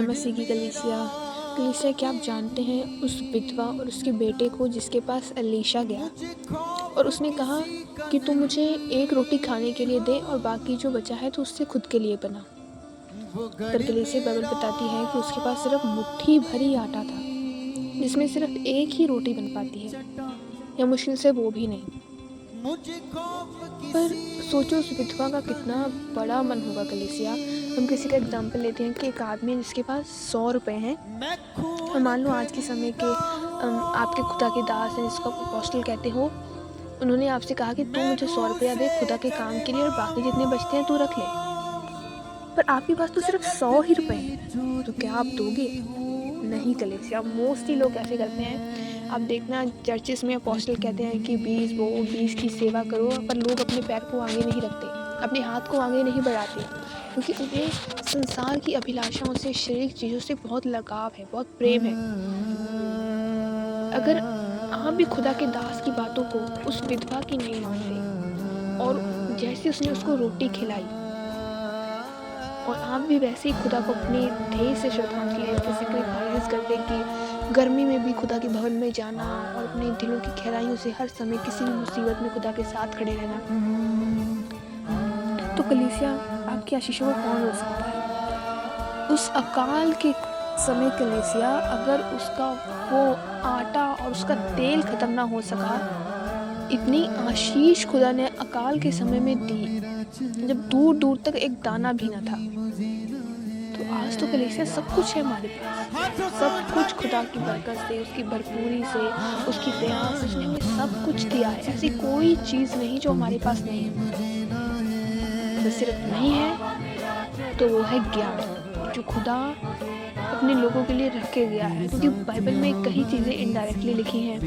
मसीह की कलीसिया। कलीसिया, क्या आप जानते हैं उस विधवा और उसके बेटे को जिसके पास एलीशा गया और उसने कहा कि तू मुझे एक रोटी खाने के लिए दे और बाकी जो बचा है तो उससे खुद के लिए बना। पर कलीसिया बाइबल बताती है कि उसके पास सिर्फ मुट्ठी भर ही आटा था, जिसमें सिर्फ एक ही रोटी बन पाती है, या मुश्किल से वो भी नहीं। पर सोचो उस विधवा का कितना बड़ा मन होगा कलीसिया। हम किसी का एग्जाम्पल लेते हैं कि एक आदमी है जिसके पास 100 रुपए हैं, और मान लो आज के समय के आपके खुदा के दास हैं जिसको आप अपोस्टल कहते हो, उन्होंने आपसे कहा कि तू मुझे 100 रुपया दे खुदा के काम के लिए और बाकी जितने बचते हैं तू रख ले। पर आपके पास तो सिर्फ 100 ही रुपए हैं, तो क्या आप दोगे? नहीं कलीसिया, मोस्टली लोग ऐसे करते हैं। आप देखना चर्चिस में अपोस्टल कहते हैं कि 20 की सेवा करो, पर लोग अपने पैर को आगे नहीं रखते, अपने हाथ को आगे नहीं बढ़ाते, क्योंकि उन्हें संसार की अभिलाषाओं से, शारीरिक चीज़ों से बहुत लगाव है, बहुत प्रेम है। अगर आप भी खुदा के दास की बातों को उस विधवा की नहीं मानते और जैसे उसने उसको रोटी खिलाई, और आप भी वैसे ही खुदा को अपने ढेर से श्रद्धांजलि देते, सेक्रीफाइस करते कि गर्मी में भी खुदा के भवन में जाना और अपने दिलों की गहराइयों से हर समय किसी भी मुसीबत में खुदा के साथ खड़े रहना, तो कलीसिया आपकी आशीषों को कौन रोक सकता है? उस अकाल के समय कलीसिया, अगर उसका वो आटा और उसका तेल खत्म ना हो सका, इतनी आशीष खुदा ने अकाल के समय में दी जब दूर दूर तक एक दाना भी ना था। तो आज तो कलीसिया सब कुछ है हमारे पास, सब कुछ खुदा की बरकत से, उसकी भरपूरी से, उसकी दया से उसने हमें सब कुछ दिया है। ऐसी कोई चीज़ नहीं जो हमारे पास नहीं है। बस सिर्फ नहीं है तो वो है ज्ञान, जो खुदा अपने लोगों के लिए रख के गया है। क्योंकि बाइबल में कई चीज़ें इनडायरेक्टली लिखी हैं,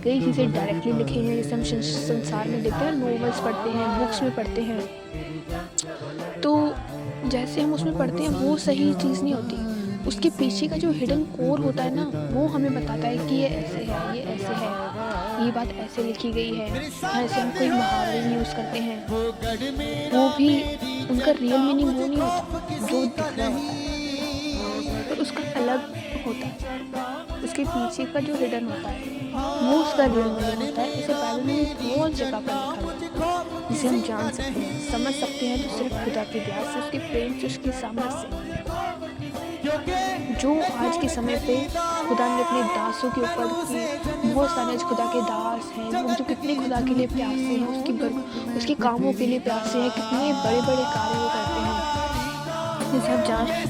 कई चीज़ें डायरेक्टली लिखी हैं। जैसे हम संसार में देखते हैं, नॉवेल्स पढ़ते हैं, बुक्स में पढ़ते हैं, तो जैसे हम उसमें पढ़ते हैं वो सही चीज़ नहीं होती। उसके पीछे का जो हिडन कोर होता है ना, वो हमें बताता है कि ये ऐसे है, ये ऐसे है, ये बात ऐसे लिखी गई है। ऐसे हम कोई मुहावरे भी यूज़ करते हैं, वो भी उनका रियल मीनिंग वो नहीं होता जो दिख रहा होता है, पर उसका अलग होता है। उसके पीछे का जो हिडन होता है वो उसका रियल मीनिंग होता है। इसे बाइबल में बहुत जगह पर लिखा हुआ है, जिसे हम जान सकते हैं, समझ सकते हैं, तो सिर्फ खुदा की दया से, उसके प्रेम से, उसकी सामर्थ से। जो आज के समय पे खुदा ने अपने दासों के ऊपर की, बहुत सारे आज खुदा के दास हैं वो जो कितने खुदा के लिए प्यासे हैं, उसके कामों के लिए प्यासे हैं, कितने बड़े बड़े कार्य वो करते हैं। जैसे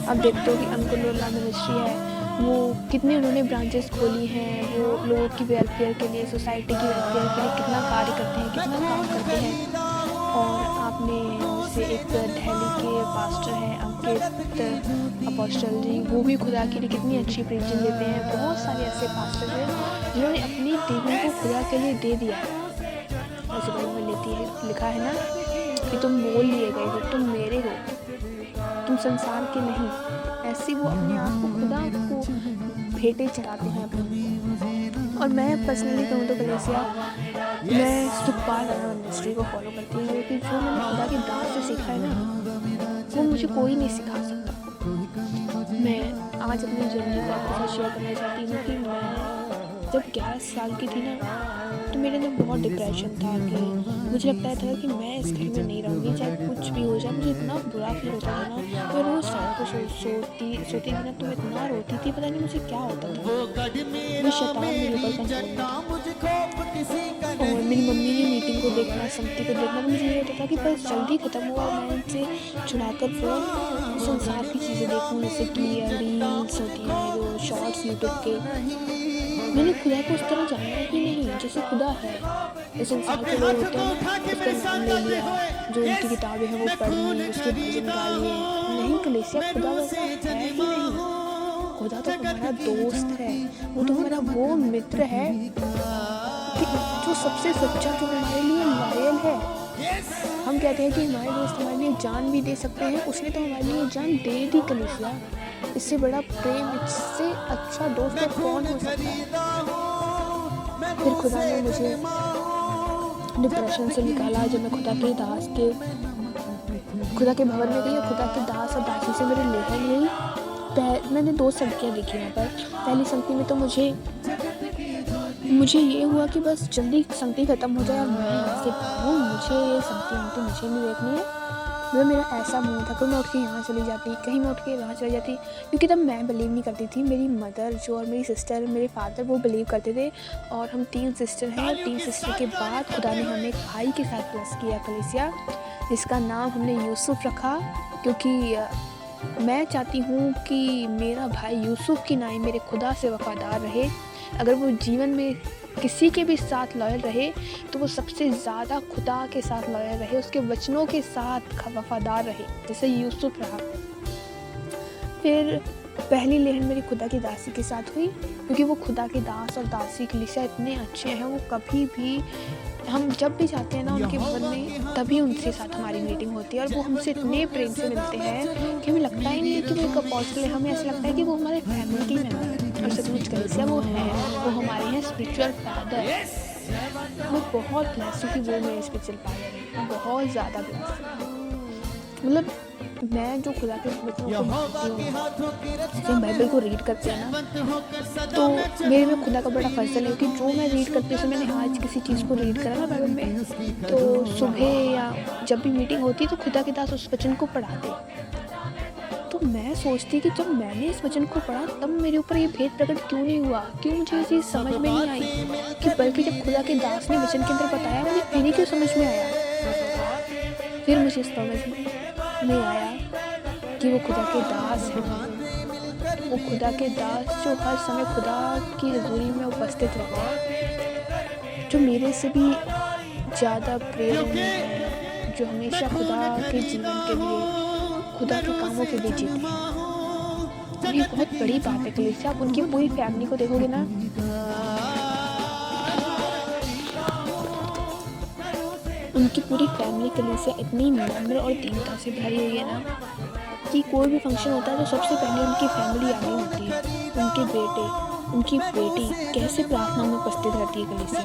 आप देखते हो कि अंकुर मिनिस्ट्री है, वो कितने उन्होंने ब्रांचेस खोली हैं, वो लोगों की वेलफेयर के लिए, सोसाइटी की वेलफेयर के लिए कितना कार्य करते हैं, कितना काम करते हैं। और आपने जैसे एक दिल्ली के पास्टर हैं अंकित अपोस्टल जी, वो भी खुदा के लिए कितनी अच्छी प्रीचिंग देते हैं। बहुत सारे ऐसे पास्टर हैं जिन्होंने अपनी जीवन को खुदा के लिए दे दिया है। ऐसे बाइबल में लिखा है ना कि तुम मोल लिए गए हो, तुम मेरे हो, तुम संसार के नहीं। ऐसे वो अपने आप को खुदा को भेंटे चढ़ाते हैं अपनी। और मैं पर्सनली कहूँ तो कलीसिया, मैं सुखपाल मिनिस्ट्री को फॉलो करती हूँ, क्योंकि जो मैंने खुदा के दास से सीखा है ना, वो मुझे कोई नहीं सिखा सकता। मैं आज अपनी जर्नी को आपके साथ शेयर करना चाहती हूँ कि मैं जब 11 साल की थी ना, तो मेरे अंदर बहुत डिप्रेशन था कि मुझे लगता था कि मैं इस घर में नहीं रहूँगी, चाहे कुछ भी हो जाए। मुझे इतना बुरा फील होता था ना, मैं रोज़ शाम को सोती थी ना, तो मैं इतना रोती थी, पता नहीं मुझे क्या होता था। मैं शैतान मेरे ऊपर कंट्रोल था। और मेरी मम्मी की मीटिंग को देखना, संगति को देखना, तो मुझे ये होता था कि बस जल्दी ख़त्म हुआ, मैं इनसे छुड़ाकर फ़ोन संसार की चीज़ें देखूँ, जैसे कि रील्स होती हैं, जो शॉर्ट्स यूट्यूब के। मैंने खुदा को उस तरह जाना ही नहीं जैसे खुदा है। इस संसार के लोग होते हैं, उसका नाम ले लिया, जो उनकी किताबें हैं वो पढ़ ली, उसके भजन गा लिए। नहीं कलीसिया, खुदा वैसा है ही नहीं। खुदा तो हमारा दोस्त है, वो तो हमारा वो मित्र है कि जो सबसे सच्चा, जो हमारे लिए लॉयल है। हम कहते हैं कि हमारे दोस्त हमारे लिए जान भी दे सकते हैं, उसने तो हमारे लिए जान दे दी कलीसिया। इससे बड़ा प्रेम, इससे अच्छा दोस्त तो कौन हो सकता है। फिर खुदा ने मुझे डिप्रेशन से निकाला जब मैं खुदा के भवन में गई और खुदा के दास और दासी से मेरी लेखन हुई। मैंने 2 संगतियाँ देखी वहाँ पर। पहली संगति में तो मुझे ये हुआ कि बस जल्दी संगति ख़त्म हो जाए और मैं यहाँ से भागूँ, मुझे ये संगति-वंगति मुझे नहीं देखनी है। मतलब मेरा ऐसा मूड था कि मैं उठ के यहाँ चली जाती, कहीं मैं उठ के वहाँ चली जाती, क्योंकि तब मैं बिलीव नहीं करती थी। मेरी मदर जो और मेरी सिस्टर, मेरे फादर वो बिलीव करते थे, और हम 3 सिस्टर हैं, और 3 सिस्टर के बाद खुदा ने हमें एक भाई के साथ ब्लेस किया कलीसिया, जिसका नाम हमने यूसुफ रखा, क्योंकि मैं चाहती हूँ कि मेरा भाई यूसुफ की नाई मेरे खुदा से वफ़ादार रहे। अगर वो जीवन में किसी के भी साथ लॉयल रहे तो वो सबसे ज़्यादा खुदा के साथ लॉयल रहे, उसके वचनों के साथ वफ़ादार रहे, जैसे यूसुफ रहा। फिर पहली लेहन मेरी खुदा की दासी के साथ हुई, क्योंकि वो खुदा के दास और दासी कलीसिया इतने अच्छे हैं, वो कभी भी, हम जब भी जाते हैं ना उनके भवन में, तभी उनके साथ हमारी मीटिंग होती है, और वो हमसे इतने प्रेम से मिलते हैं कि हमें लगता ही नहीं है कि वो एक अपोस्टल है, हमें ऐसा लगता है कि वो हमारे फैमिली के मेंबर हैं। और सचमुच कलीसिया वो है, वो हमारे हैं स्पिरिचुअल फादर। मैं बहुत ब्लेस्ड हूँ कि वो मेरे स्पिरिचुअल फादर हैं, बहुत ज़्यादा ब्लेस्ड। मतलब मैं जो खुदा के वचनों को मानती हूँ, जैसे हम बाइबल को रीड करते हैं ना, तो मेरे में खुदा का बड़ा फजल है कि जो मैं रीड करती हूँ, मैंने आज किसी चीज़ को रीड करा ना बाइबल में, तो सुबह या जब भी मीटिंग होती है तो खुदा के दास उस वचन को पढ़ाते। तो मैं सोचती कि जब मैंने इस वचन को पढ़ा तब मेरे ऊपर ये भेद प्रकट क्यों नहीं हुआ, क्यों मुझे ये चीज़ समझ में नहीं आई, कि बल्कि जब खुदा के दास ने वचन के अंदर बताया मुझे फिर ही क्यों समझ में आया। फिर मुझे समझ में आया कि वो खुदा के दास हैं, वो खुदा के दास जो हर समय खुदा की हज़ूरी में उपस्थित रहते हैं, जो मेरे से भी ज़्यादा प्रेम हैं, जो हमेशा खुदा के जीवन के लिए, खुदा के कामों के लिए जीते हैं। और ये बहुत बड़ी बात है कलीसिया। आप उनकी पूरी फैमिली को देखोगे ना, उनकी पूरी फैमिली कलीसिया इतनी नम्र और दीनता से भरी हुई है ना, कि कोई भी फंक्शन होता है तो सबसे पहले उनकी फैमिली आगे होती है, उनके बेटे, उनकी बेटी कैसे प्रार्थना में उपस्थित रहती है कलीसिया।